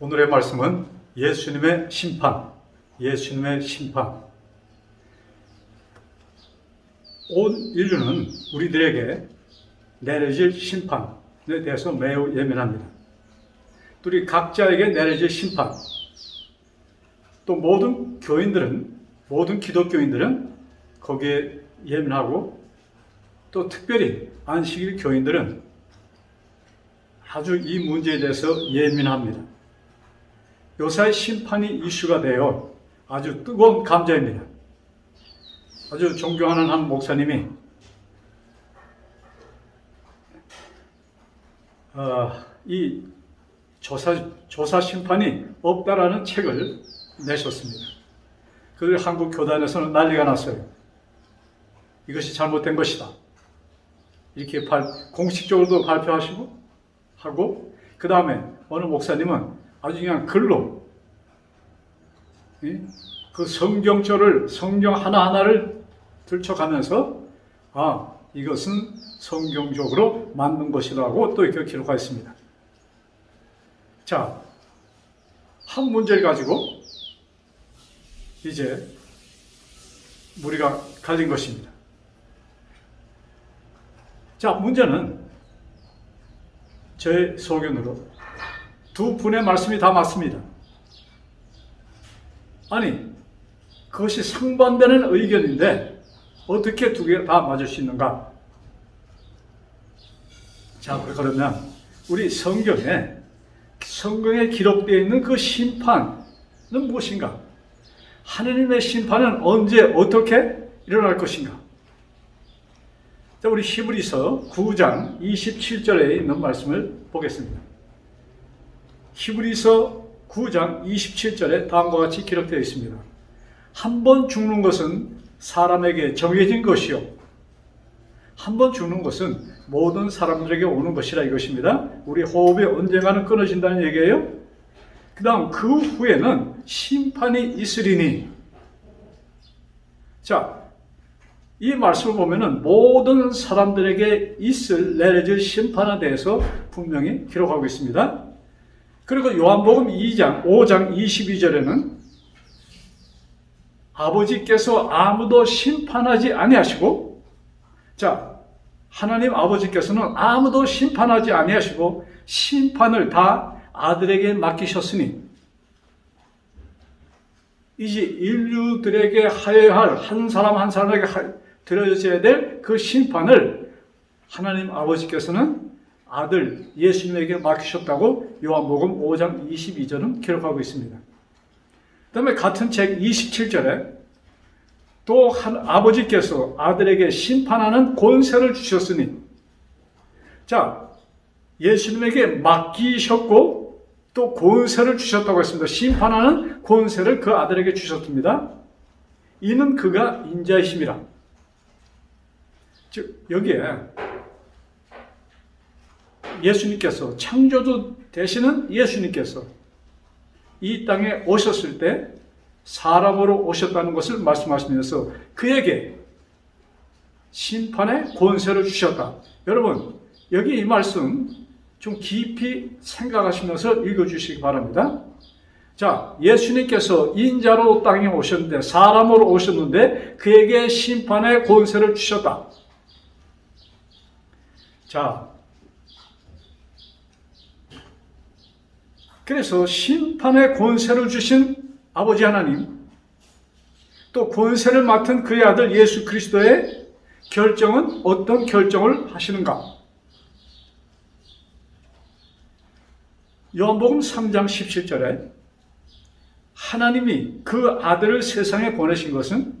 오늘의 말씀은 예수님의 심판, 예수님의 심판. 온 인류는 우리들에게 내려질 심판에 대해서 매우 예민합니다. 우리 각자에게 내려질 심판, 또 모든 교인들은, 모든 기독교인들은 거기에 예민하고, 또 특별히 안식일 교인들은 아주 이 문제에 대해서 예민합니다. 요사이 심판이 이슈가 되어 아주 뜨거운 감자입니다. 아주 존경하는 한 목사님이 이 조사 심판이 없다라는 책을 내셨습니다. 그걸 한국 교단에서는 난리가 났어요. 이것이 잘못된 것이다. 이렇게 공식적으로도 발표하시고 하고, 그 다음에 어느 목사님은 아주 그냥 글로 그 성경절을, 성경 하나하나를 들춰가면서 이것은 성경적으로 맞는 것이라고 또 이렇게 기록하였습니다. 자, 한 문제를 가지고 이제 우리가 갈린 것입니다. 자, 문제는 제 소견으로 두 분의 말씀이 다 맞습니다. 아니, 그것이 상반되는 의견인데 어떻게 두 개 다 맞을 수 있는가? 자, 그러면 우리 성경에 기록되어 있는 그 심판은 무엇인가? 하느님의 심판은 언제 어떻게 일어날 것인가? 자, 우리 히브리서 9장 27절에 있는 말씀을 보겠습니다. 히브리서 9장 27절에 다음과 같이 기록되어 있습니다. 한 번 죽는 것은 사람에게 정해진 것이요, 한 번 죽는 것은 모든 사람들에게 오는 것이라 이것입니다. 우리 호흡이 언젠가는 끊어진다는 얘기예요. 그 다음 그 후에는 심판이 있으리니. 자, 이 말씀을 보면은 모든 사람들에게 내려질 심판에 대해서 분명히 기록하고 있습니다. 그리고 요한복음 5장 22절에는 아버지께서 아무도 심판하지 아니하시고, 자, 하나님 아버지께서는 아무도 심판하지 아니하시고 심판을 다 아들에게 맡기셨으니, 이제 인류들에게 하여야 할, 한 사람 한 사람에게 드려져야 될 그 심판을 하나님 아버지께서는 아들 예수님에게 맡기셨다고 요한복음 5장 22절은 기록하고 있습니다. 그 다음에 같은 책 27절에 또 아버지께서 아들에게 심판하는 권세를 주셨으니, 자, 예수님에게 맡기셨고 또 권세를 주셨다고 했습니다. 심판하는 권세를 그 아들에게 주셨습니다. 이는 그가 인자이심이라. 즉, 여기에 예수님께서, 창조주 되시는 예수님께서 이 땅에 오셨을 때 사람으로 오셨다는 것을 말씀하시면서 그에게 심판의 권세를 주셨다. 여러분, 여기 이 말씀 좀 깊이 생각하시면서 읽어주시기 바랍니다. 자, 예수님께서 인자로 땅에 오셨는데, 사람으로 오셨는데 그에게 심판의 권세를 주셨다. 자, 그래서 심판의 권세를 주신 아버지 하나님, 또 권세를 맡은 그의 아들 예수 그리스도의 결정은 어떤 결정을 하시는가? 요한복음 3장 17절에 하나님이 그 아들을 세상에 보내신 것은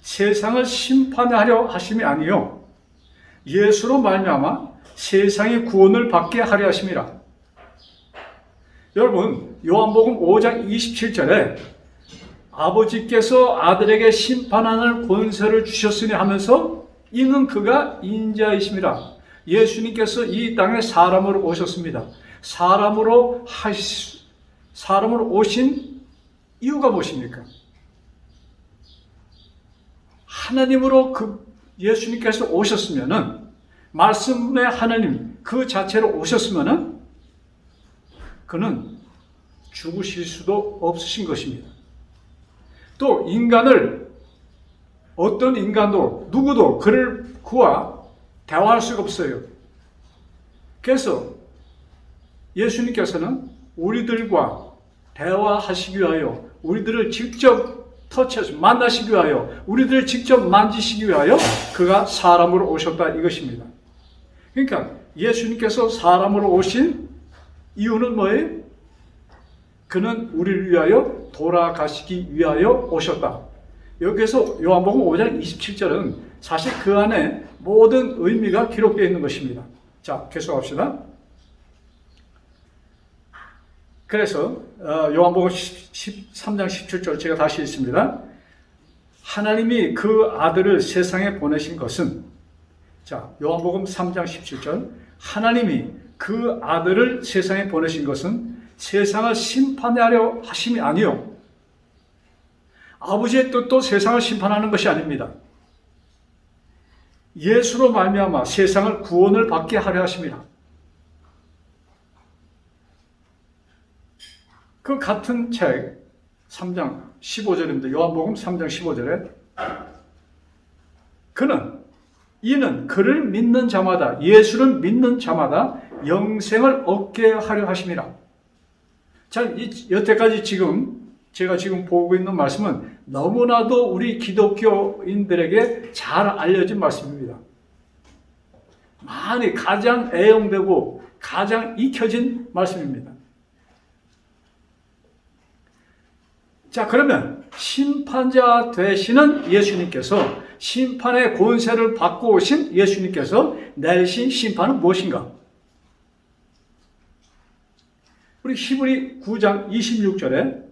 세상을 심판하려 하심이 아니요 예수로 말미암아 세상의 구원을 받게 하려 하심이라. 여러분, 요한복음 5장 27절에 아버지께서 아들에게 심판하는 권세를 주셨으니 하면서 이는 그가 인자이심이라. 예수님께서 이 땅에 사람으로 오셨습니다. 사람으로 오신 이유가 무엇입니까? 하나님으로 예수님께서 오셨으면은, 말씀의 하나님 그 자체로 오셨으면은 그는 죽으실 수도 없으신 것입니다. 또 인간을 어떤 인간도 누구도 그를 그와 대화할 수가 없어요. 그래서 예수님께서는 우리들과 대화하시기 위하여, 우리들을 직접 터치해서 만나시기 위하여, 우리들을 직접 만지시기 위하여 그가 사람으로 오셨다 이것입니다. 그러니까 예수님께서 사람으로 오신 이유는 뭐예요? 그는 우리를 위하여 돌아가시기 위하여 오셨다. 여기서 요한복음 5장 27절은 사실 그 안에 모든 의미가 기록되어 있는 것입니다. 자, 계속합시다. 그래서 요한복음 13장 17절 제가 다시 읽습니다. 하나님이 그 아들을 세상에 보내신 것은, 자, 요한복음 3장 17절, 하나님이 그 아들을 세상에 보내신 것은 세상을 심판하려 하심이 아니요, 아버지의 뜻도 세상을 심판하는 것이 아닙니다. 예수로 말미암아 세상을 구원을 받게 하려 하심이라. 그 같은 책 3장 15절입니다. 요한복음 3장 15절에 이는 그를 믿는 자마다, 예수를 믿는 자마다 영생을 얻게 하려 하심이라. 자, 여태까지 제가 지금 보고 있는 말씀은 너무나도 우리 기독교인들에게 잘 알려진 말씀입니다. 많이 가장 애용되고 가장 익혀진 말씀입니다. 자, 그러면 심판자 되시는 예수님께서, 심판의 권세를 받고 오신 예수님께서 내리신 심판은 무엇인가? 우리 히브리 9장 26절에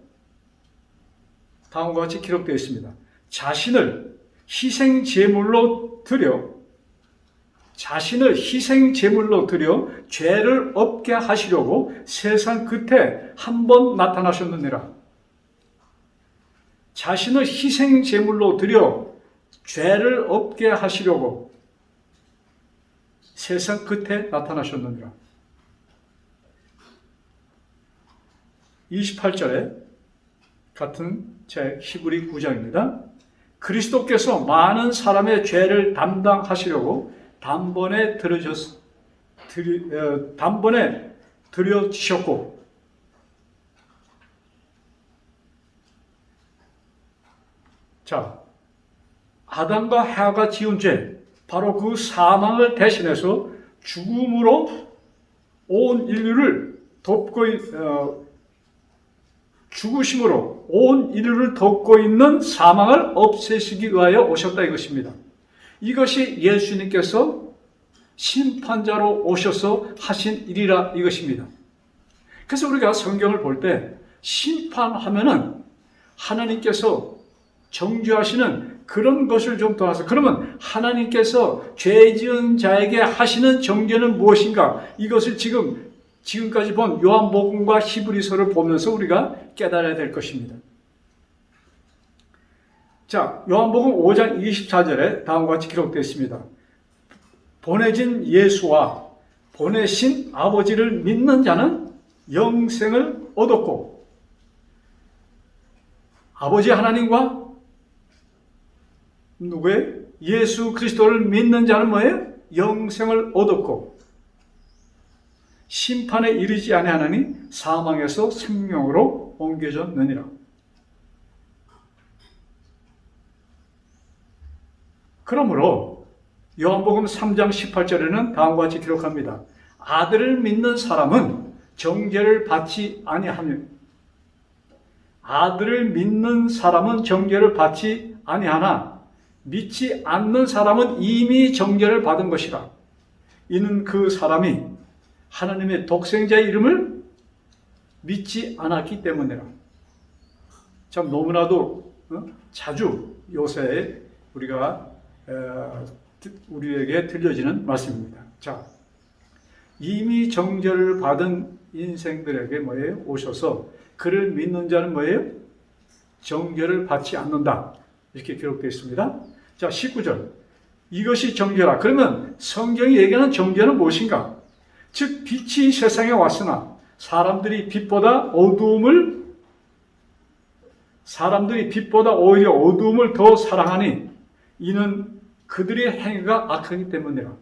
다음과 같이 기록되어 있습니다. 자신을 희생 제물로 드려 죄를 없게 하시려고 세상 끝에 한 번 나타나셨느니라. 자신을 희생 제물로 드려 죄를 없게 하시려고 세상 끝에 나타나셨느니라. 28절에 같은 제 히브리 9장입니다. 그리스도께서 많은 사람의 죄를 담당하시려고 단번에 드려지셨고, 자, 아담과 해와가 지은 죄, 바로 그 사망을 대신해서 죽음으로 온 인류를 죽으심으로 온 인류를 덮고 있는 사망을 없애시기 위하여 오셨다 이것입니다. 이것이 예수님께서 심판자로 오셔서 하신 일이라 이것입니다. 그래서 우리가 성경을 볼 때 심판하면은 하나님께서 정죄하시는 그런 것을 좀 떠나서, 그러면 하나님께서 죄 지은 자에게 하시는 정죄는 무엇인가? 이것을 지금까지 본 요한복음과 히브리서를 보면서 우리가 깨달아야 될 것입니다. 자, 요한복음 5장 24절에 다음과 같이 기록되어 있습니다. 보내진 예수와 보내신 아버지를 믿는 자는 영생을 얻었고, 아버지 하나님과 누구의? 예수 그리스도를 믿는 자는 뭐예요? 영생을 얻었고, 심판에 이르지 아니하나니 사망에서 생명으로 옮겨졌느니라. 그러므로 요한복음 3장 18절에는 다음과 같이 기록합니다. 아들을 믿는 사람은 정죄를 받지 아니하며, 아들을 믿는 사람은 정죄를 받지 아니하나 믿지 않는 사람은 이미 정죄를 받은 것이라. 이는 그 사람이 하나님의 독생자의 이름을 믿지 않았기 때문이라. 참 너무나도 자주 요새 우리에게 들려지는 말씀입니다. 자, 이미 정죄를 받은 인생들에게 뭐예요? 오셔서 그를 믿는 자는 뭐예요? 정죄를 받지 않는다. 이렇게 기록되어 있습니다. 자, 19절. 이것이 정죄라. 그러면 성경이 얘기하는 정죄는 무엇인가? 즉 빛이 세상에 왔으나 사람들이 빛보다 오히려 어두움을 더 사랑하니 이는 그들의 행위가 악하기 때문이라.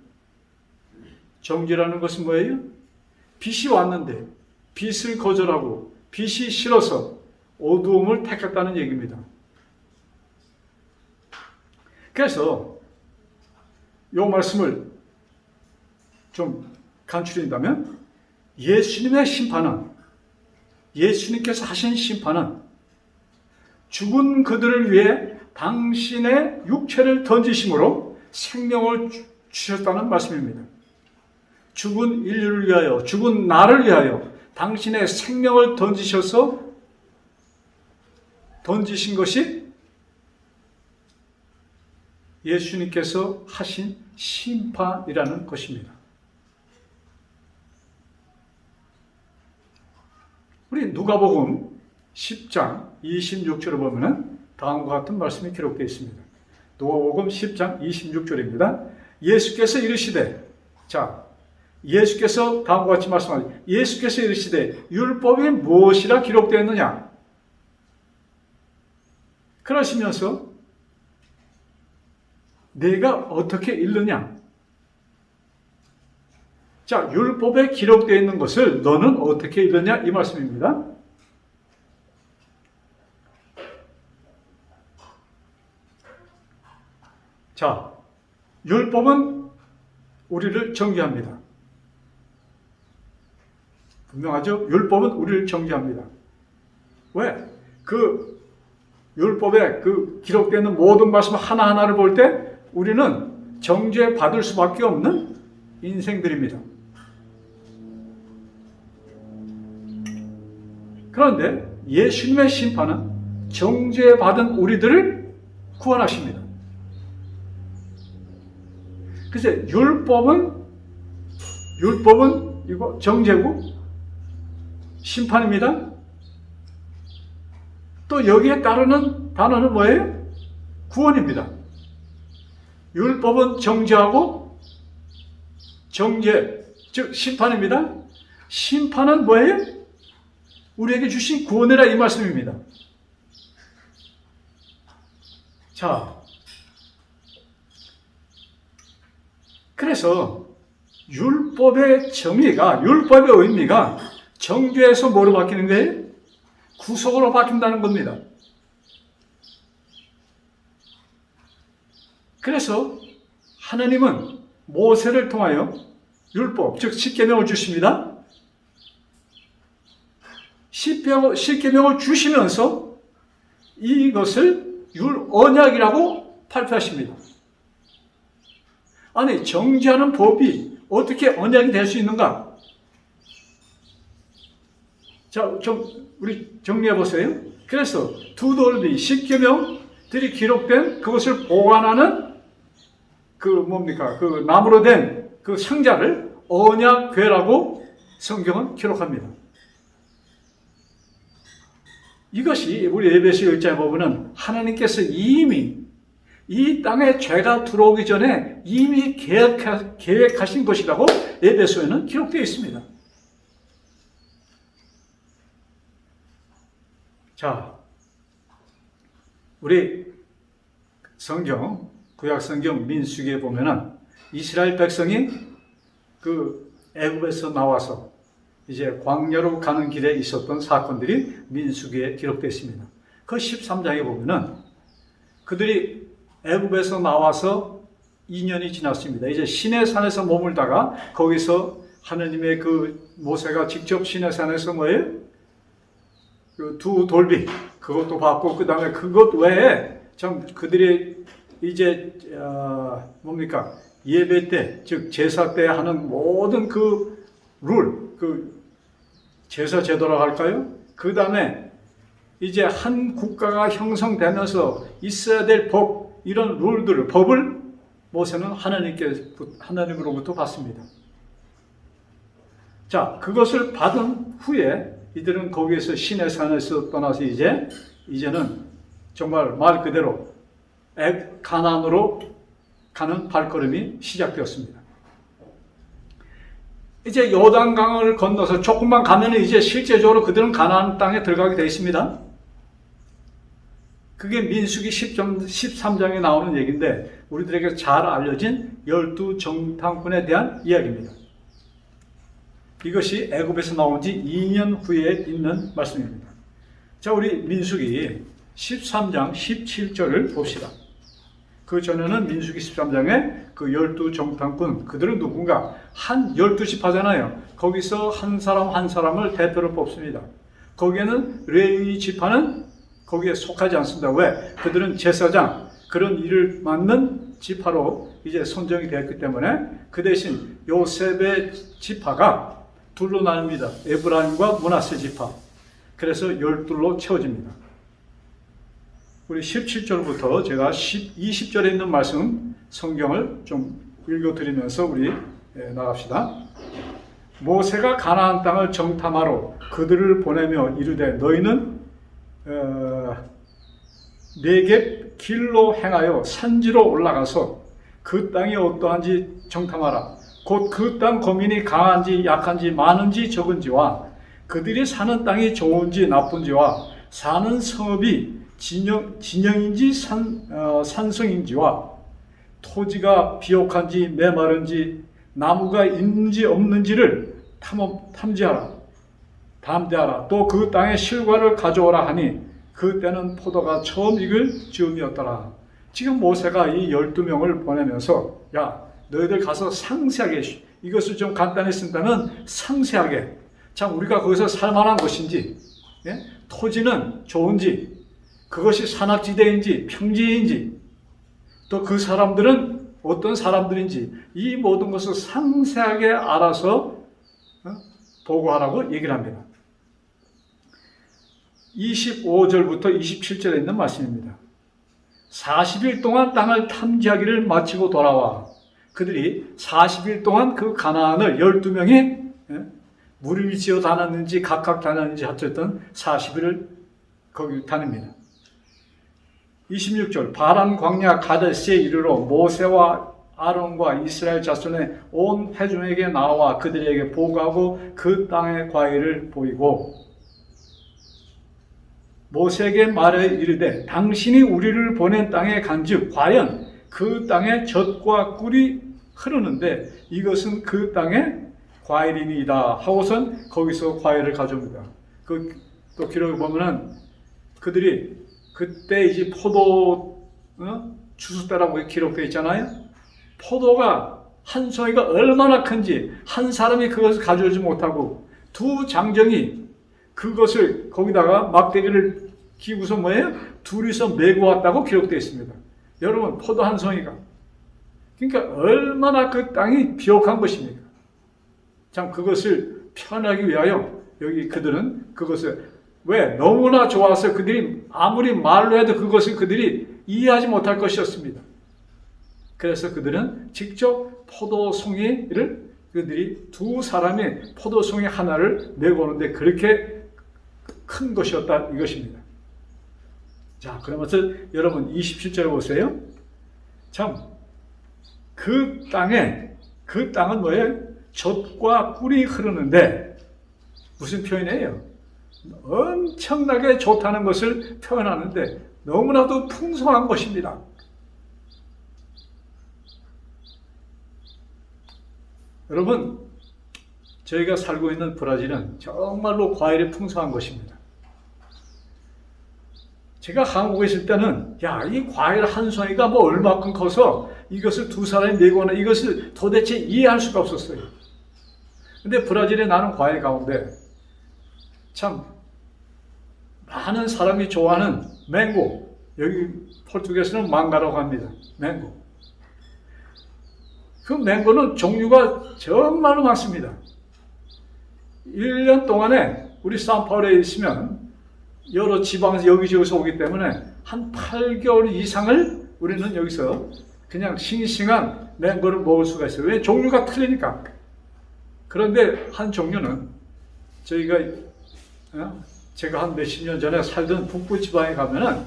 정죄라는 것은 뭐예요? 빛이 왔는데 빛을 거절하고 빛이 싫어서 어두움을 택했다는 얘기입니다. 그래서 이 말씀을 좀 간추린다면 예수님의 심판은, 예수님께서 하신 심판은 죽은 그들을 위해 당신의 육체를 던지심으로 생명을 주셨다는 말씀입니다. 죽은 인류를 위하여, 죽은 나를 위하여 당신의 생명을 던지신 것이 예수님께서 하신 심판이라는 것입니다. 우리 누가복음 10장 26절을 보면 다음과 같은 말씀이 기록되어 있습니다. 누가복음 10장 26절입니다. 예수께서 이르시되, 예수께서 다음과 같이 말씀하시죠. 예수께서 이르시되 율법이 무엇이라 기록되었느냐? 그러시면서 내가 어떻게 읽느냐? 율법에 기록되어 있는 것을 너는 어떻게 읽느냐? 이 말씀입니다. 율법은 우리를 정죄합니다. 분명하죠? 율법은 우리를 정죄합니다. 왜? 율법에 기록되어 있는 모든 말씀 하나하나를 볼 때 우리는 정죄받을 수밖에 없는 인생들입니다. 그런데 예수님의 심판은 정죄받은 우리들을 구원하십니다. 그래서 율법은 이거 정죄고 심판입니다. 또 여기에 따르는 단어는 뭐예요? 구원입니다. 율법은 정죄하고 정죄, 즉 심판입니다. 심판은 뭐예요? 우리에게 주신 구원이라 이 말씀입니다. 그래서 율법의 의미가 정죄에서 뭐로 바뀌는 거예요? 구속으로 바뀐다는 겁니다. 그래서 하나님은 모세를 통하여 율법, 즉 십계명을 주십니다. 십계명을 주시면서 이것을 언약이라고 발표하십니다. 아니, 정죄하는 법이 어떻게 언약이 될 수 있는가? 우리 정리해 보세요. 그래서 두 돌비, 십계명들이 기록된 그것을 보관하는 나무로 된 그 상자를 언약궤라고 성경은 기록합니다. 이것이 우리 에베소 1장에 보면은 하나님께서 이미 이 땅에 죄가 들어오기 전에 이미 계획하신 것이라고 에베소에는 기록되어 있습니다. 우리 성경, 구약 성경 민수기에 보면은 이스라엘 백성이 애굽에서 나와서 이제 광야로 가는 길에 있었던 사건들이 민수기에 기록되어 있습니다. 그 13장에 보면은 그들이 애굽에서 나와서 2년이 지났습니다. 이제 시내산에서 머물다가 거기서 하나님의 모세가 직접 시내산에서 두 돌비 그것도 받고 그 다음에 그것 외에 참 그들이 이제 예배 때, 즉 제사 때 하는 모든 제사 제도라고 할까요? 그 다음에 이제 한 국가가 형성되면서 있어야 될 법, 이런 법을 모세는 하나님으로부터 받습니다. 그것을 받은 후에 이들은 거기에서 시내산에서 떠나서 이제는 정말 말 그대로 가나안으로 가는 발걸음이 시작되었습니다. 이제 요단강을 건너서 조금만 가면 이제 실제적으로 그들은 가나안 땅에 들어가게 되어 있습니다. 그게 민수기 13장에 나오는 얘기인데 우리들에게 잘 알려진 12정탐꾼에 대한 이야기입니다. 이것이 애굽에서 나온 지 2년 후에 있는 말씀입니다. 자, 우리 민수기 13장 17절을 봅시다. 그 전에는 민수기 13장에 그 12정탐꾼, 그들은 누군가? 한 12지파잖아요. 거기서 한 사람 한 사람을 대표로 뽑습니다. 거기에는 레위 지파는 거기에 속하지 않습니다. 왜? 그들은 제사장, 그런 일을 맡는 지파로 이제 선정이 되었기 때문에 그 대신 요셉의 지파가 둘로 나뉩니다. 에브라임과 므낫세 지파. 그래서 12로 채워집니다. 우리 17절부터 제가 20절에 있는 말씀 성경을 좀 읽어드리면서 우리 나갑시다. 모세가 가나안 땅을 정탐하러 그들을 보내며 이르되 너희는 네겝 길로 행하여 산지로 올라가서 그 땅이 어떠한지 정탐하라. 곧 그 땅 거민이 강한지 약한지 많은지 적은지와 그들이 사는 땅이 좋은지 나쁜지와 사는 성읍이 진영인지 산성인지와 토지가 비옥한지 메마른지 나무가 있는지 없는지를 탐지하라. 담대하라. 또 그 땅의 실과를 가져오라 하니 그때는 포도가 처음 익을 즈음이었더라. 지금 모세가 이 12명을 보내면서 야 너희들 가서 상세하게, 이것을 좀 간단히 쓴다면 상세하게, 참 우리가 거기서 살만한 것인지, 토지는 좋은지, 그것이 산악지대인지 평지인지, 또 그 사람들은 어떤 사람들인지 이 모든 것을 상세하게 알아서 보고하라고 얘기를 합니다. 25절부터 27절에 있는 말씀입니다. 40일 동안 땅을 탐지하기를 마치고 돌아와 그들이 40일 동안 그 가나안을 12명이 무리를 지어 다녔는지 각각 다녔는지 어쨌든 40일을 거기 다닙니다. 26절 바람 광야 가데스에 이르러 모세와 아론과 이스라엘 자손의 온 회중에게 나와 그들에게 보고하고 그 땅의 과일을 보이고 모세에게 말해 이르되 당신이 우리를 보낸 땅에 간즉 과연 그 땅에 젖과 꿀이 흐르는데 이것은 그 땅의 과일이니이다 하고선 거기서 과일을 가져옵니다. 또 기록을 보면은 그들이 그때 이제 포도 추수 때라고 기록되어 있잖아요. 포도가 한 송이가 얼마나 큰지 한 사람이 그것을 가져오지 못하고 두 장정이 그것을 거기다가 막대기를 기고서 뭐예요? 둘이서 메고 왔다고 기록되어 있습니다. 여러분 포도 한 송이가 그러니까 얼마나 그 땅이 비옥한 것입니까? 참 그것을 표현하기 위하여 여기 그들은 그것을 왜? 너무나 좋아서 그들이 아무리 말로 해도 그것을 그들이 이해하지 못할 것이었습니다. 그래서 그들은 직접 포도송이를 그들이 두 사람이 포도송이 하나를 메고 오는데 그렇게 큰 것이었다 이것입니다. 자, 그러면서 여러분 27절 보세요. 참 그 땅은 뭐예요? 젖과 꿀이 흐르는데 무슨 표현이에요? 엄청나게 좋다는 것을 표현하는데 너무나도 풍성한 것입니다. 여러분, 저희가 살고 있는 브라질은 정말로 과일이 풍성한 것입니다. 제가 한국에 있을 때는 이 과일 한 송이가 뭐 얼마큼 커서 이것을 두 사람이 내거나 이것을 도대체 이해할 수가 없었어요. 근데 브라질에 나는 과일 가운데 참 많은 사람이 좋아하는 맹고, 여기 포르투갈에서는 망가라고 합니다. 맹고. 그 맹고는 종류가 정말로 많습니다. 1년 동안에 우리 산파울에 있으면 여러 지방에서 여기저기서 오기 때문에 한 8개월 이상을 우리는 여기서 그냥 싱싱한 맹고를 먹을 수가 있어요. 왜? 종류가 틀리니까. 그런데 한 종류는 제가 한 몇십 년 전에 살던 북부 지방에 가면은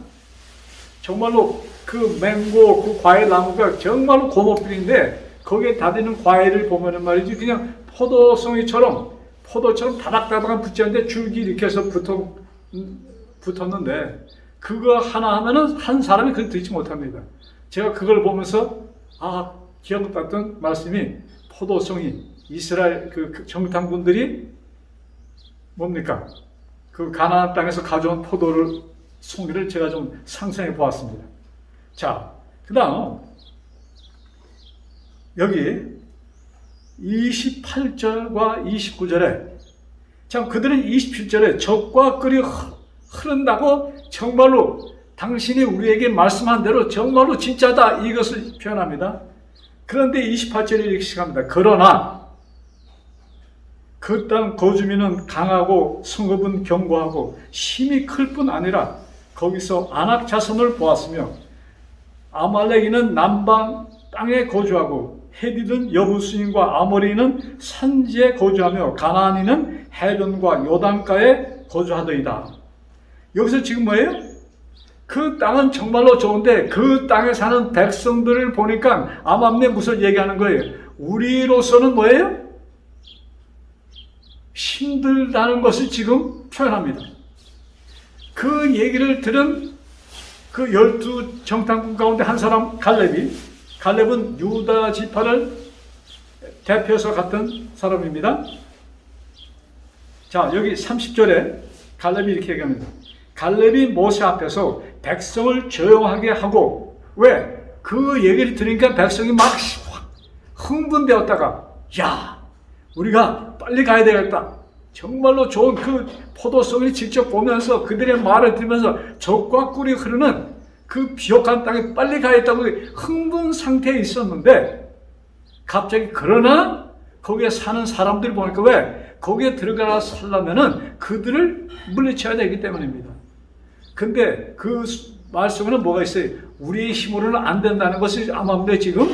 정말로 그 맹고, 그 과일 나무가 정말로 고목들인데 거기에 다니는 과일을 보면은 말이지 그냥 포도처럼 다닥다닥한 붙였는데 줄기 이렇게 해서 붙었는데 그거 하나 하면은 한 사람이 그걸 듣지 못합니다. 제가 그걸 보면서 기억났던 말씀이 포도송이 이스라엘 그 정탐꾼들이 뭡니까? 그 가나안 땅에서 가져온 포도를 송이를 제가 좀 상상해 보았습니다. 자, 그다음 여기 28절과 29절에 참 그들은 27절에 적과 끓이 흐른다고 정말로 당신이 우리에게 말씀한 대로 정말로 진짜다 이것을 표현합니다. 그런데 28절에 이렇게 시작합니다. 그러나 그 땅 거주민은 강하고 성읍은 견고하고 힘이 클 뿐 아니라 거기서 아낙 자손을 보았으며 아말렉이는 남방 땅에 거주하고 헤디든 여부스인과 아모리는 산지에 거주하며 가나안인은 해변과 요단가에 거주하더이다. 여기서 지금 뭐예요? 그 땅은 정말로 좋은데 그 땅에 사는 백성들을 보니까 암암내 무슨 얘기하는 거예요? 우리로서는 뭐예요? 힘들다는 것을 지금 표현합니다. 그 얘기를 들은 그 12 정탐꾼 가운데 한 사람 갈렙은 유다 지파를 대표해서 갔던 사람입니다. 자, 여기 30절에 갈렙이 이렇게 얘기합니다. 갈렙이 모세 앞에서 백성을 조용하게 하고 왜? 그 얘기를 들으니까 백성이 막 흥분되었다가 야, 우리가 빨리 가야 되겠다. 정말로 좋은 그 포도송이를 직접 보면서 그들의 말을 들으면서 적과 꿀이 흐르는 그 비옥한 땅에 빨리 가야겠다고 흥분 상태에 있었는데 갑자기 그러나 거기에 사는 사람들이 보니까 왜? 거기에 들어가서 살려면은 그들을 물리쳐야 되기 때문입니다. 근데 그 말씀에는 뭐가 있어요? 우리의 힘으로는 안 된다는 것이 아마인데 지금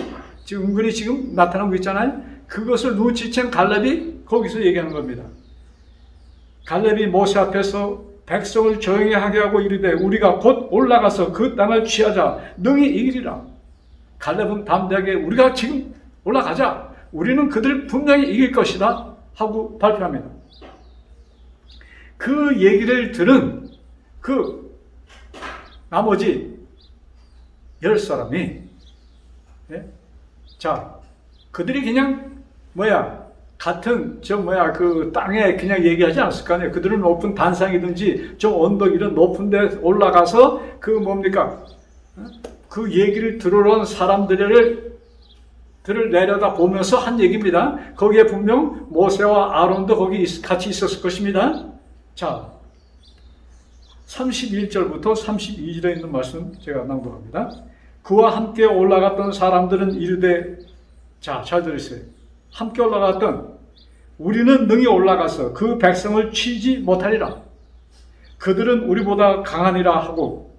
은근히 지금 나타나고 있잖아요. 그것을 눈치챈 갈렙이 거기서 얘기하는 겁니다. 갈렙이 모세 앞에서 백성을 조용히 하게 하고 이르되 우리가 곧 올라가서 그 땅을 취하자 능히 이기리라. 갈렙은 담대하게 우리가 지금 올라가자. 우리는 그들을 분명히 이길 것이다 하고 발표합니다. 그 얘기를 들은 그 나머지 10사람이 자, 그들이 그냥 같은 그 땅에 그냥 얘기하지 않았을 거 아니에요. 그들은 높은 단상이든지 좀 언덕 이런 높은 데 올라가서 그 얘기를 들으러 온 사람들을 내려다 보면서 한 얘기입니다. 거기에 분명 모세와 아론도 거기 같이 있었을 것입니다. 자, 31절부터 32절에 있는 말씀 제가 낭독합니다. 그와 함께 올라갔던 사람들은 이르되 자, 잘 들으세요. 함께 올라갔던 우리는 능히 올라가서 그 백성을 치지 못하리라. 그들은 우리보다 강하니라 하고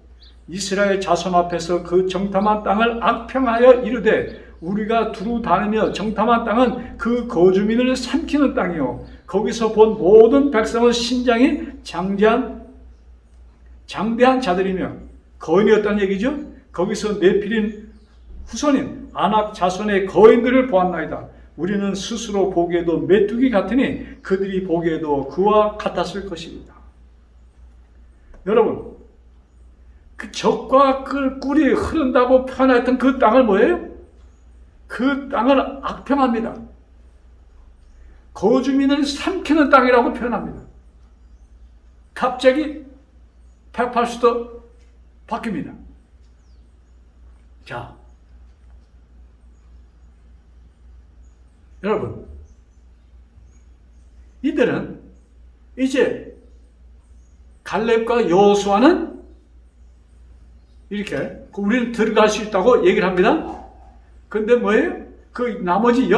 이스라엘 자손 앞에서 그 정탐한 땅을 악평하여 이르되 우리가 두루 다니며 정탐한 땅은 그 거주민을 삼키는 땅이요 거기서 본 모든 백성은 신장이 장대한 자들이며 거인이었다는 얘기죠. 거기서 네필린 후손인 아낙 자손의 거인들을 보았나이다. 우리는 스스로 보기에도 메뚜기 같으니 그들이 보기에도 그와 같았을 것입니다. 여러분, 그 적과 그 꿀이 흐른다고 표현했던 그 땅을 뭐예요? 그 땅을 악평합니다. 거주민을 삼키는 땅이라고 표현합니다. 갑자기 180도 바뀝니다. 자, 여러분, 이들은 이제 갈렙과 여호수아는 이렇게 우리는 들어갈 수 있다고 얘기를 합니다. 근데 뭐예요? 그 나머지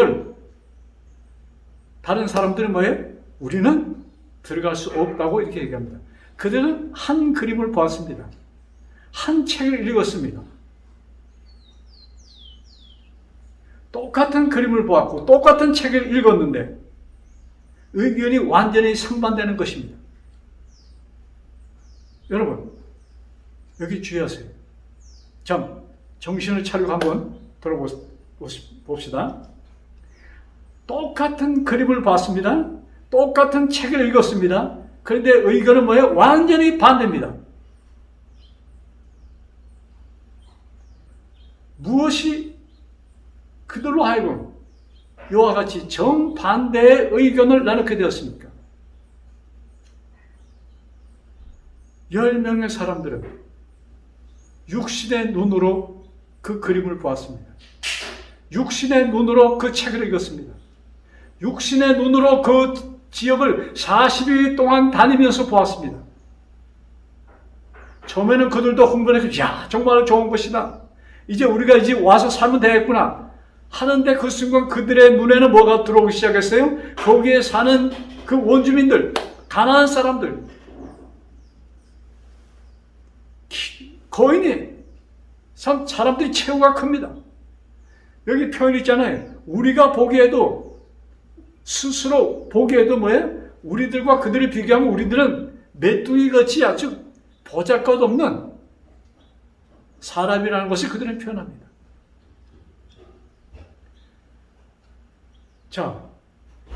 다른 사람들은 뭐예요? 우리는 들어갈 수 없다고 이렇게 얘기합니다. 그들은 한 그림을 보았습니다. 한 책을 읽었습니다. 똑같은 그림을 보았고 똑같은 책을 읽었는데 의견이 완전히 상반되는 것입니다. 여러분, 여기 주의하세요. 참, 정신을 차리고 한번 돌아봅시다. 똑같은 그림을 봤습니다. 똑같은 책을 읽었습니다. 그런데 의견은 뭐예요? 완전히 반대입니다. 무엇이 그들로 하여금 이와 같이 정반대의 의견을 나누게 되었습니까? 10명의 사람들은 육신의 눈으로 그 그림을 보았습니다. 육신의 눈으로 그 책을 읽었습니다. 육신의 눈으로 그 지역을 40일 동안 다니면서 보았습니다. 처음에는 그들도 흥분해서 야, 정말 좋은 것이다. 이제 우리가 이제 와서 살면 되겠구나 하는데 그 순간 그들의 눈에는 뭐가 들어오기 시작했어요? 거기에 사는 그 원주민들, 가나안 사람들, 거인이 참 사람들이 체구가 큽니다. 여기 표현 있잖아요. 우리가 보기에도 스스로 보기에도 뭐예요? 우리들과 그들을 비교하면 우리들은 메뚜기같이 아주 보잘것없는 사람이라는 것을 그들은 표현합니다. 자,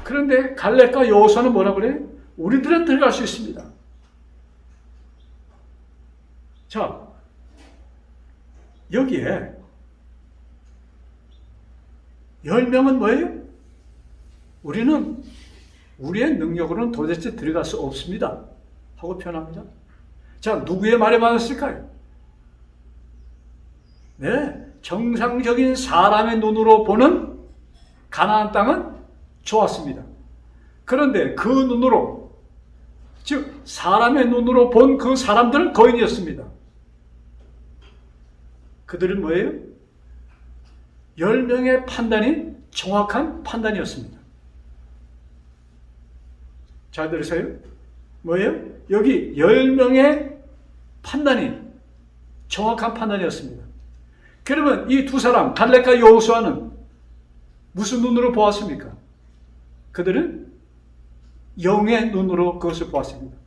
그런데 갈렙과 여호수아는 뭐라고 그래요? 우리들은 들어갈 수 있습니다. 자, 여기에 10명은 뭐예요? 우리는 우리의 능력으로는 도대체 들어갈 수 없습니다 하고 표현합니다. 자, 누구의 말에 맞았을까요? 네, 정상적인 사람의 눈으로 보는 가나안 땅은 좋았습니다. 그런데 그 눈으로, 즉 사람의 눈으로 본 그 사람들은 거인이었습니다. 그들은 뭐예요? 10명의 판단이 정확한 판단이었습니다. 잘 들으세요? 뭐예요? 여기 10명의 판단이 정확한 판단이었습니다. 그러면 이 두 사람, 갈렙과 여호수아는 무슨 눈으로 보았습니까? 그들은 영의 눈으로 그것을 보았습니다.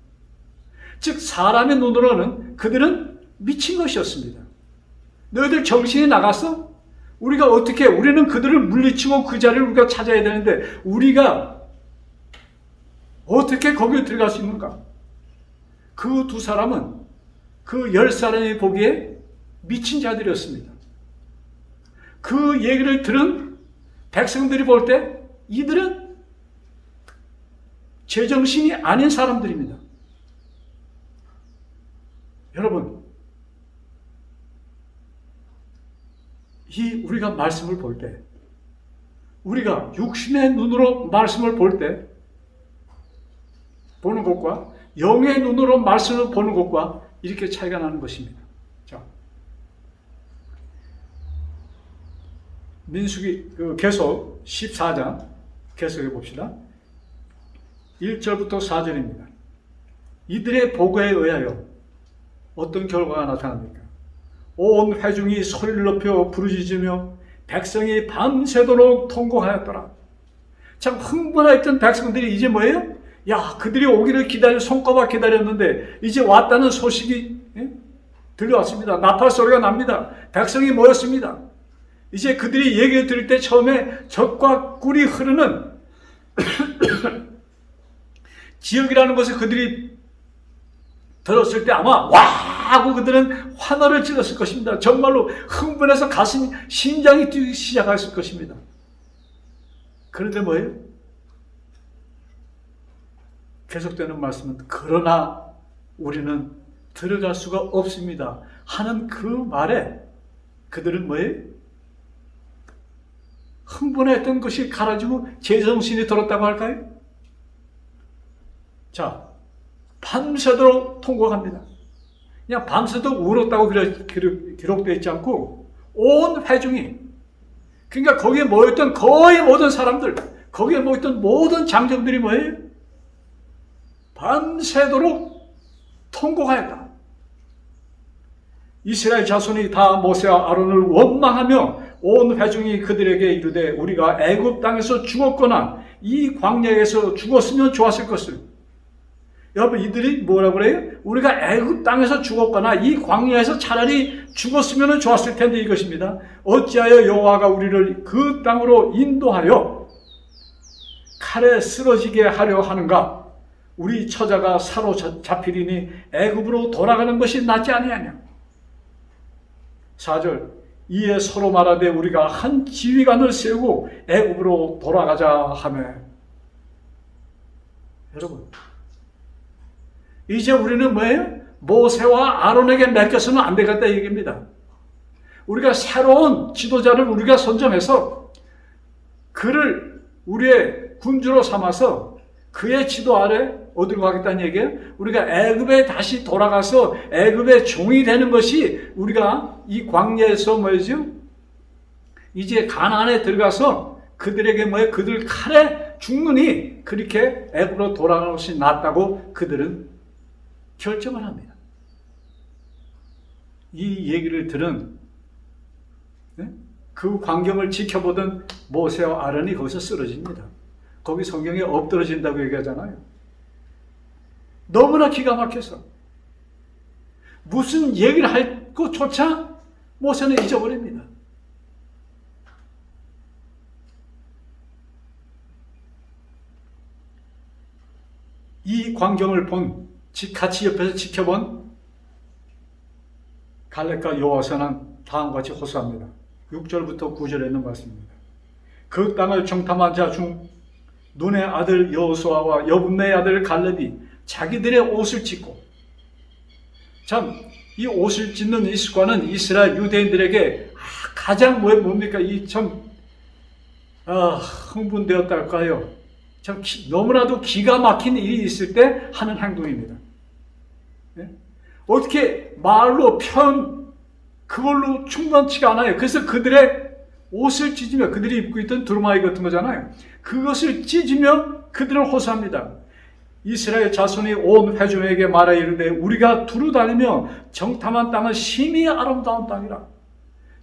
즉 사람의 눈으로는 그들은 미친 것이었습니다. 너희들 정신이 나갔어? 우리는 그들을 물리치고 그 자리를 우리가 찾아야 되는데 우리가 어떻게 거기에 들어갈 수 있는가? 그 두 사람은 그 10사람이 보기에 미친 자들이었습니다. 그 얘기를 들은 백성들이 볼 때 이들은 제정신이 아닌 사람들입니다. 여러분, 우리가 말씀을 볼 때, 우리가 육신의 눈으로 말씀을 볼 때 보는 것과 영의 눈으로 말씀을 보는 것과 이렇게 차이가 나는 것입니다. 자, 민수기 계속 14장 계속해 봅시다. 1절부터 4절입니다. 이들의 보고에 의하여 어떤 결과가 나타납니까? 온 회중이 소리를 높여 부르짖으며 백성이 밤새도록 통곡하였더라. 참 흥분했던 백성들이 이제 뭐예요? 야, 그들이 오기를 손꼽아 기다렸는데 이제 왔다는 소식이 들려왔습니다. 나팔 소리가 납니다. 백성이 모였습니다. 이제 그들이 얘기를 들을 때 처음에 젖과 꿀이 흐르는 지역이라는 것을 그들이 들었을 때 아마 와 하고 그들은 환호를 질렀을 것입니다. 정말로 흥분해서 심장이 뛰기 시작했을 것입니다. 그런데 뭐예요? 계속되는 말씀은 그러나 우리는 들어갈 수가 없습니다 하는 그 말에 그들은 뭐예요? 흥분했던 것이 가라지고 제정신이 들었다고 할까요? 자, 밤새도록 통곡합니다. 그냥 밤새도록 울었다고 기록되어 있지 않고 온 회중이, 그러니까 거기에 모였던 거의 모든 사람들, 거기에 모였던 모든 장정들이 뭐예요? 밤새도록 통곡하였다. 이스라엘 자손이 다 모세와 아론을 원망하며 온 회중이 그들에게 이르되 우리가 애굽 땅에서 죽었거나 이 광야에서 죽었으면 좋았을 것을. 여러분, 이들이 뭐라고 그래요? 우리가 애굽 땅에서 죽었거나 이 광야에서 차라리 죽었으면 좋았을 텐데 이것입니다. 어찌하여 여호와가 우리를 그 땅으로 인도하여 칼에 쓰러지게 하려 하는가? 우리 처자가 사로잡히리니 애굽으로 돌아가는 것이 낫지 아니하냐? 4절 이에 서로 말하되 우리가 한 지휘관을 세우고 애굽으로 돌아가자 하며. 여러분, 이제 우리는 뭐예요? 모세와 아론에게 맡겨서는 안 되겠다 얘기입니다. 우리가 새로운 지도자를 우리가 선정해서 그를 우리의 군주로 삼아서 그의 지도 아래 어디로 가겠다는 얘기예요? 우리가 애굽에 다시 돌아가서 애굽의 종이 되는 것이 우리가 이 광야에서 뭐죠? 이제 가나안에 들어가서 그들에게 뭐예요? 그들 칼에 죽느니 그렇게 애굽으로 돌아가는 것이 낫다고 그들은 결정을 합니다. 이 얘기를 들은 그 광경을 지켜보던 모세와 아론이 거기서 쓰러집니다. 거기 성경에 엎드러진다고 얘기하잖아요. 너무나 기가 막혀서 무슨 얘기를 할 것조차 모세는 잊어버립니다. 이 광경을 같이 옆에서 지켜본 갈렙과 여호수아는 다음과 같이 호소합니다. 6절부터 9절에 있는 말씀입니다. 그 땅을 정탐한 자 중 눈의 아들 여호수아와 여분네의 아들 갈렙이 자기들의 옷을 찢고, 참 이 옷을 찢는 이 습관은 이스라엘 유대인들에게 가장 뭡니까? 이 참 흥분되었달까요? 참 너무나도 기가 막힌 일이 있을 때 하는 행동입니다. 어떻게 말로 그걸로 충분치가 않아요. 그래서 그들의 옷을 찢으며, 그들이 입고 있던 두루마기 같은 거잖아요. 그것을 찢으며 그들을 호소합니다. 이스라엘 자손이 온 회중에게 말하 이르되 우리가 두루 다니며 정탐한 땅은 심히 아름다운 땅이라.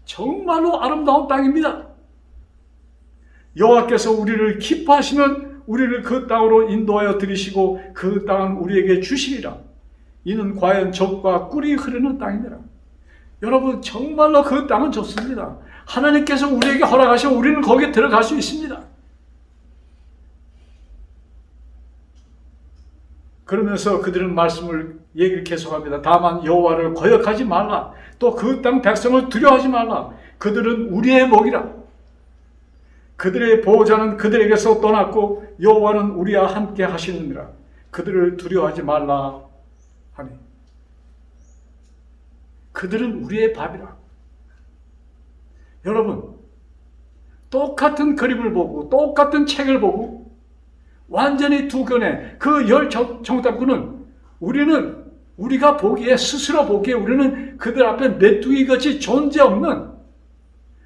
정말로 아름다운 땅입니다. 여호와께서 우리를 기뻐하시면 우리를 그 땅으로 인도하여 들이시고 그 땅은 우리에게 주시리라. 이는 과연 젖과 꿀이 흐르는 땅이니라. 여러분, 정말로 그 땅은 좋습니다. 하나님께서 우리에게 허락하시면 우리는 거기에 들어갈 수 있습니다. 그러면서 그들은 얘기를 계속합니다. 다만 여호와를 거역하지 말라. 또 그 땅 백성을 두려워하지 말라. 그들은 우리의 목이라. 그들의 보호자는 그들에게서 떠났고 여호와는 우리와 함께 하시느니라. 그들을 두려워하지 말라 하니. 그들은 우리의 밥이라. 여러분, 똑같은 그림을 보고 똑같은 책을 보고 완전히 두 견해, 그 열 정탐꾼은 우리가 보기에, 스스로 보기에 우리는 그들 앞에 메뚜기같이 존재없는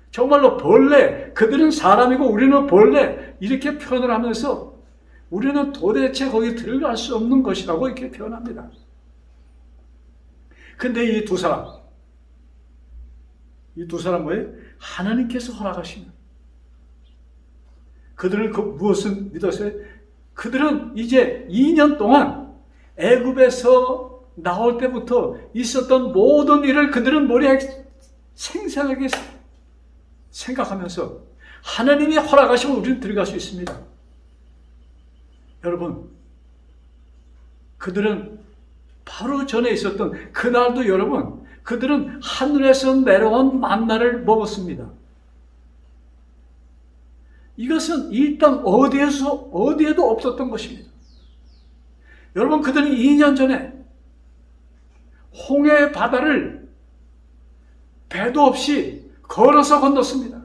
정말로 벌레, 그들은 사람이고 우리는 벌레, 이렇게 표현을 하면서 우리는 도대체 거기 들어갈 수 없는 것이라고 이렇게 표현합니다. 근데 이 두 사람 뭐예요? 하나님께서 허락하시는, 그들은 무엇을 믿었어요? 그들은 이제 2년 동안 애굽에서 나올 때부터 있었던 모든 일을 그들은 머리에 생생하게 생각하면서 하나님이 허락하시면 우리는 들어갈 수 있습니다. 여러분, 그들은 바로 전에 있었던 그날도 여러분, 그들은 하늘에서 내려온 만나를 먹었습니다. 이것은 이 땅 어디에도 없었던 것입니다. 여러분, 그들은 2년 전에 홍해 바다를 배도 없이 걸어서 건넜습니다.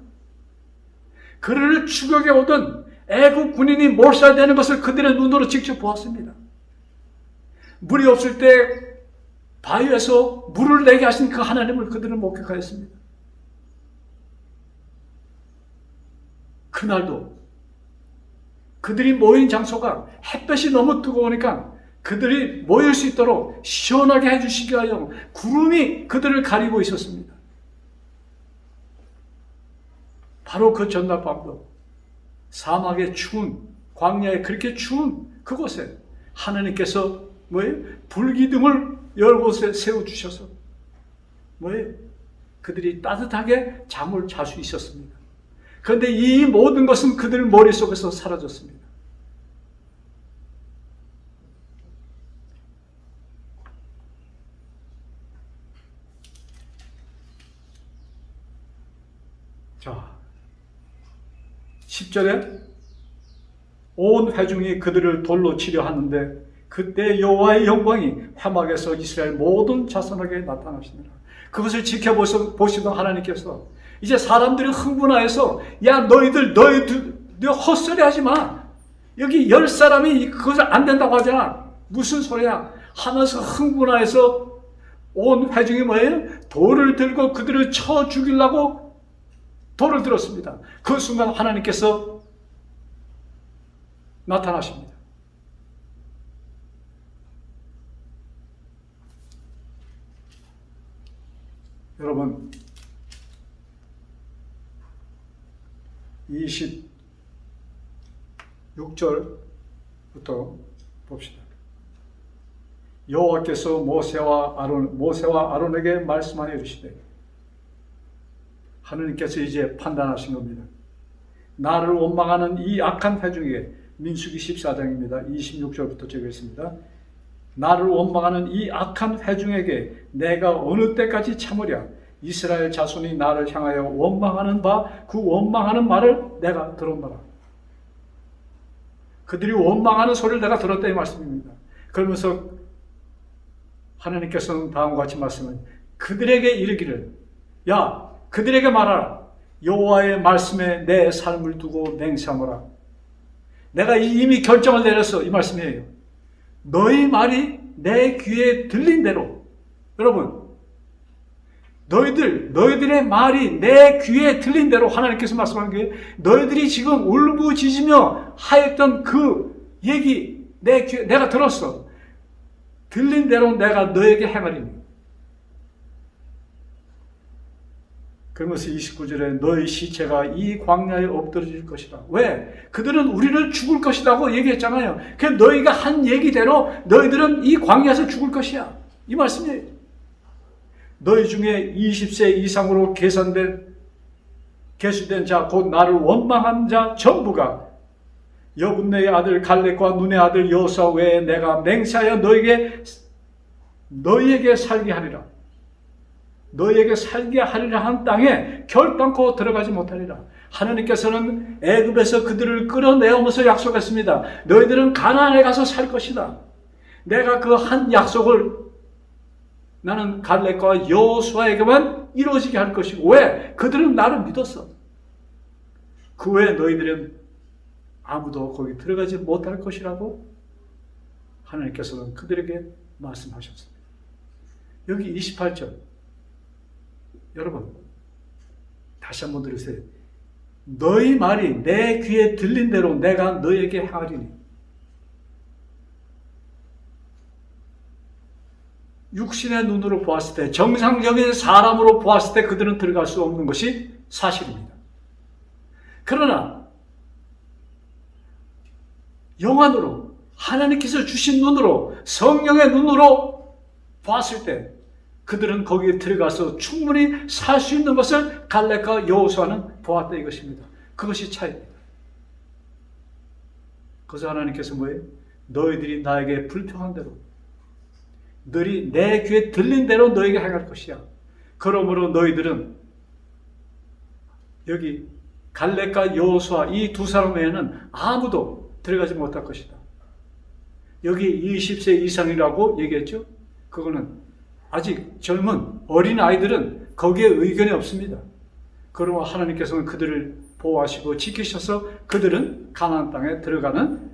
그를 추격해 오던 애국 군인이 몰살되는 것을 그들의 눈으로 직접 보았습니다. 물이 없을 때 바위에서 물을 내게 하신 그 하나님을 그들은 목격하였습니다. 그날도 그들이 모인 장소가 햇볕이 너무 뜨거우니까 그들이 모일 수 있도록 시원하게 해주시기 위하여 구름이 그들을 가리고 있었습니다. 바로 그 전날 밤도 사막의 추운, 광야에 그렇게 추운 그곳에 하나님께서 불기둥을 여러 곳에 세워주셔서 그들이 따뜻하게 잠을 잘 수 있었습니다. 그런데 이 모든 것은 그들 머릿속에서 사라졌습니다. 자, 10절에 온 회중이 그들을 돌로 치려 하는데 그때 여호와의 영광이 회막에서 이스라엘 모든 자손에게 나타나시니라. 그것을 지켜보시던 하나님께서 이제 사람들이 흥분하여서 야 너희들 헛소리 하지 마. 여기 10사람이 그것을 안 된다고 하잖아. 무슨 소리야 하면서 흥분하여서 온 회중이 뭐예요? 돌을 들고 그들을 쳐 죽이려고 돌을 들었습니다. 그 순간 하나님께서 나타나십니다. 여러분 26절부터 봅시다. 여호와께서 모세와 아론에게 말씀하여 이르시되, 하느님께서 이제 판단하신 겁니다. 나를 원망하는 이 악한 회중에게, 민수기 14장입니다. 26절부터 적겠습니다. 나를 원망하는 이 악한 회중에게 내가 어느 때까지 참으랴? 이스라엘 자손이 나를 향하여 원망하는 그 원망하는 말을 내가 들었노라. 그들이 원망하는 소리를 내가 들었다 이 말씀입니다. 그러면서 하나님께서는 다음과 같이 말씀을 그들에게 이르기를, 야 그들에게 말하라. 여호와의 말씀에 내 삶을 두고 맹세하노라. 내가 이미 결정을 내렸어. 이 말씀이에요. 너희 말이 내 귀에 들린 대로, 여러분 너희들의 말이 내 귀에 들린 대로 하나님께서 말씀하는 게, 너희들이 지금 울부짖으며 하였던 그 얘기 내 귀에 내가 들었어. 들린 대로 내가 너에게 행하리니. 그러면서 29절에 너희 시체가 이 광야에 엎드러질 것이다. 왜? 그들은 우리를 죽을 것이라고 얘기했잖아요. 그래서 너희가 한 얘기대로 너희들은 이 광야에서 죽을 것이야. 이 말씀이에요. 너희 중에 20세 이상으로 계수된 자, 곧 나를 원망한 자 전부가 여분네의 아들 갈렙과 눈의 아들 여호수아 외에 내가 맹세하여 너희에게 살게 하리라. 너희에게 살게 하리라 한 땅에 결단코 들어가지 못하리라. 하나님께서는 애굽에서 그들을 끌어내오면서 약속했습니다. 너희들은 가나안에 가서 살 것이다. 내가 그 한 약속을 나는 갈렙과 여호수아에게만 이루어지게 할 것이고, 왜? 그들은 나를 믿었어. 그 외에 너희들은 아무도 거기 들어가지 못할 것이라고 하나님께서는 그들에게 말씀하셨습니다. 여기 28절, 여러분 다시 한번 들으세요. 너희 말이 내 귀에 들린 대로 내가 너희에게 행하리니. 육신의 눈으로 보았을 때, 정상적인 사람으로 보았을 때 그들은 들어갈 수 없는 것이 사실입니다. 그러나 영안으로, 하나님께서 주신 눈으로, 성령의 눈으로 보았을 때 그들은 거기에 들어가서 충분히 살 수 있는 것을 갈렙과 여호수아는 보았다 이것입니다. 그것이 차이입니다. 그래서 하나님께서 뭐예요? 너희들이 나에게 불평한 대로, 너희 내 귀에 들린 대로 너에게 행할 것이야. 그러므로 너희들은 여기 갈렙과 여호수아 이 두 사람 외에는 아무도 들어가지 못할 것이다. 여기 20세 이상이라고 얘기했죠? 그거는 아직 젊은 어린 아이들은 거기에 의견이 없습니다. 그러므로 하나님께서는 그들을 보호하시고 지키셔서 그들은 가나안 땅에 들어가는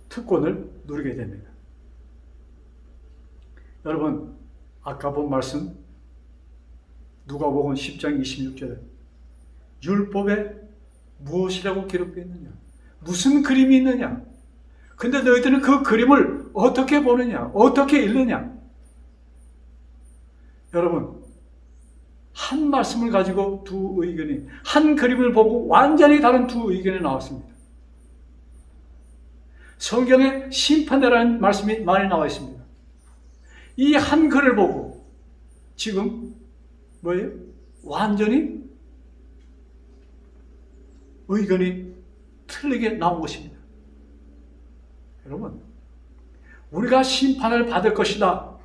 특권을 누리게 됩니다. 여러분, 아까 본 말씀 누가복음 10장 26절에 율법에 무엇이라고 기록되어 있느냐? 무슨 그림이 있느냐? 근데 너희들은 그 그림을 어떻게 보느냐? 어떻게 읽느냐? 여러분, 한 말씀을 가지고 두 의견이, 한 그림을 보고 완전히 다른 두 의견이 나왔습니다. 성경에 심판이라는 말씀이 많이 나와 있습니다. 이 한 글을 보고 지금 뭐예요? 완전히 의견이 틀리게 나온 것입니다. 여러분, 우리가 심판을 받을 것이다,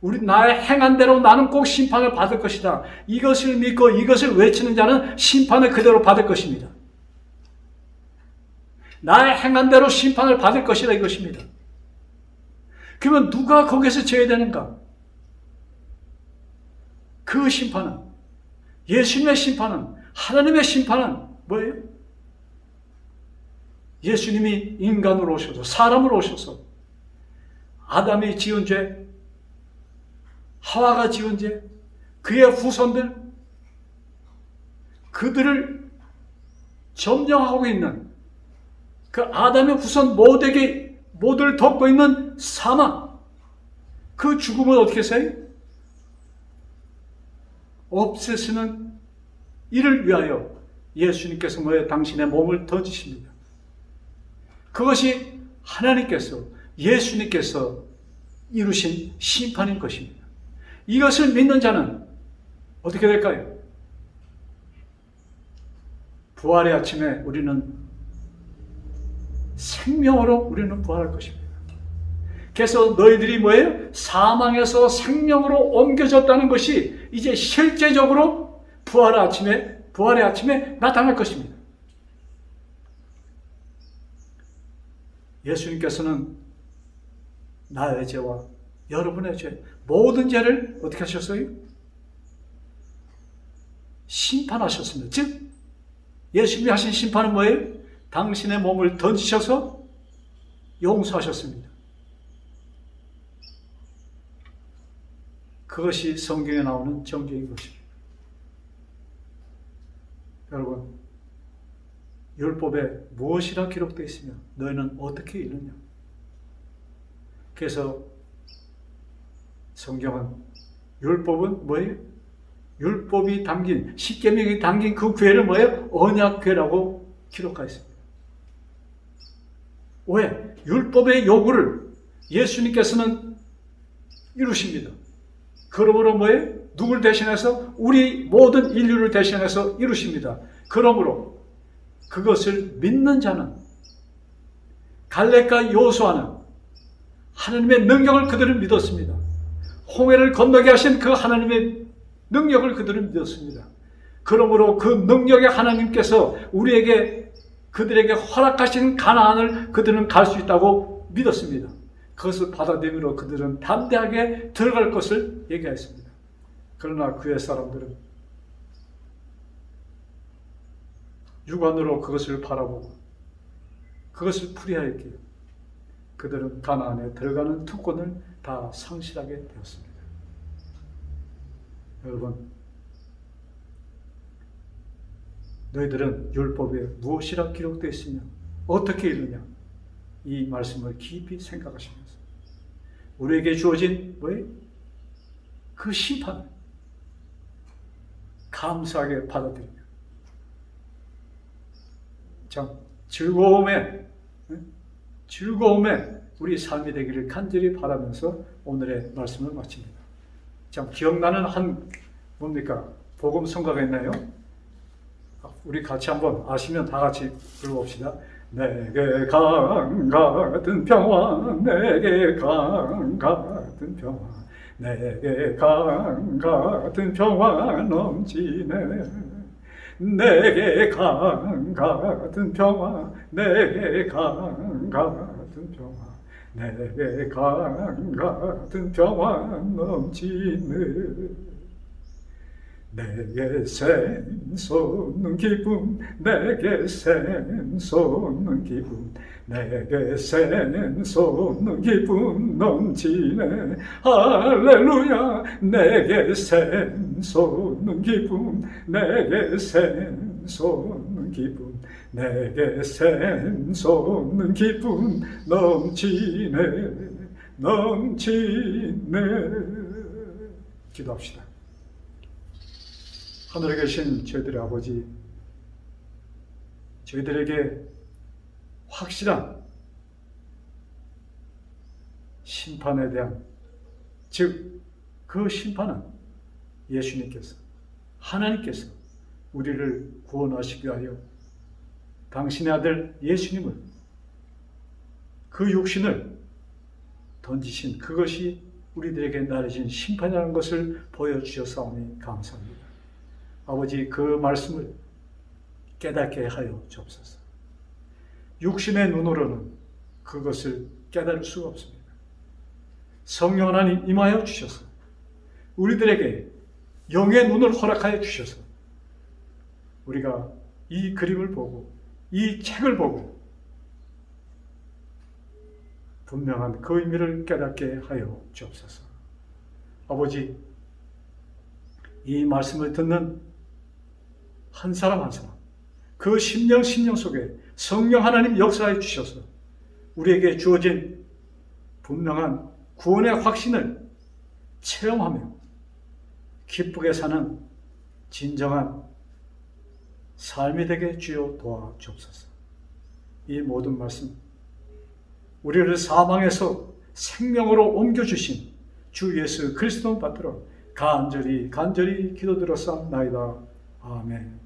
우리 나의 행한 대로 나는 꼭 심판을 받을 것이다. 이것을 믿고 이것을 외치는 자는 심판을 그대로 받을 것입니다. 나의 행한 대로 심판을 받을 것이다 이것입니다. 그러면 누가 거기서 져야 되는가? 그 심판은, 예수님의 심판은, 하나님의 심판은 뭐예요? 예수님이 인간으로 오셔서, 사람으로 오셔서 아담이 지은 죄, 하와가 지은 죄, 그의 후손들, 그들을 점령하고 있는 그 아담의 후손 모두를 덮고 있는 사망, 그 죽음을 어떻게 해서요? 없애시는 이를 위하여 예수님께서 뭐예요? 당신의 몸을 던지십니다. 그것이 하나님께서, 예수님께서 이루신 심판인 것입니다. 이것을 믿는 자는 어떻게 될까요? 부활의 아침에 우리는 생명으로 우리는 부활할 것입니다. 그래서 너희들이 뭐예요? 사망에서 생명으로 옮겨졌다는 것이 이제 실제적으로 부활의 아침에 나타날 것입니다. 예수님께서는 나의 죄와 여러분의 죄, 모든 죄를 어떻게 하셨어요? 심판하셨습니다. 즉, 예수님이 하신 심판은 뭐예요? 당신의 몸을 던지셔서 용서하셨습니다. 그것이 성경에 나오는 정죄인 것입니다. 여러분, 율법에 무엇이라 기록되어 있으며 너희는 어떻게 읽느냐? 그래서 성경은 율법은 뭐예요? 율법이 담긴, 십계명이 담긴 그 괴를 뭐예요? 언약궤라고 기록하였습니다. 왜? 율법의 요구를 예수님께서는 이루십니다. 그러므로 뭐예요? 누굴 대신해서? 우리 모든 인류를 대신해서 이루십니다. 그러므로 그것을 믿는 자는, 갈렙과 여호수아는 하나님의 능력을 그들은 믿었습니다. 홍해를 건너게 하신 그 하나님의 능력을 그들은 믿었습니다. 그러므로 그 능력의 하나님께서 그들에게 허락하신 가나안을 그들은 갈 수 있다고 믿었습니다. 그것을 받아들이므로 그들은 담대하게 들어갈 것을 얘기했습니다. 그러나 그의 사람들은 육안으로 그것을 바라보고 그것을 풀이하였기에 그들은 가나안에 들어가는 특권을 다 상실하게 되었습니다. 여러분, 너희들은 율법에 무엇이라 기록되어 있으며 어떻게 읽느냐? 이 말씀을 깊이 생각하시면서 우리에게 주어진 뭐예요? 그 심판을 감사하게 받아들이며 참 즐거움에 우리 삶이 되기를 간절히 바라면서 오늘의 말씀을 마칩니다. 참 기억나는 뭡니까? 복음 성가가 있나요? 우리 같이 한번 아시면 다 같이 불러봅시다. 내게 강 같은 평화, 내게 강 같은 평화, 내게 강 같은 평화 넘치네. 내게 강 같은 평화, 내게 강 같은 평화, 내게 강 같은 평화 넘치네. 내게 샘솟는 기쁨, 내게 샘솟는 기쁨, 내게 샘솟는 기쁨 넘치네. 할렐루야. 내게 샘솟는 기쁨, 내게 샘솟는 기쁨, 내게 샘솟는 기쁨 넘치네. 기도합시다. 하늘에 계신 저희들의 아버지, 저희들에게 확실한 심판에 대한, 즉 그 심판은 예수님께서, 하나님께서 우리를 구원하시기 위하여 당신의 아들 예수님을, 그 육신을 던지신 그것이 우리들에게 내려진 심판이라는 것을 보여주셨사오니 감사합니다. 아버지, 그 말씀을 깨닫게 하여 주옵소서. 육신의 눈으로는 그것을 깨달을 수가 없습니다. 성령 하나님 임하여 주셔서 우리들에게 영의 눈을 허락하여 주셔서 우리가 이 그림을 보고 이 책을 보고 분명한 그 의미를 깨닫게 하여 주옵소서. 아버지, 이 말씀을 듣는 한 사람 한 사람, 그 심령 속에 성령 하나님 역사해 주셔서 우리에게 주어진 분명한 구원의 확신을 체험하며 기쁘게 사는 진정한 삶이 되게 주여 도와주옵소서. 이 모든 말씀, 우리를 사망에서 생명으로 옮겨주신 주 예수 그리스도 받들어 간절히 기도드렸사옵나이다. 아멘.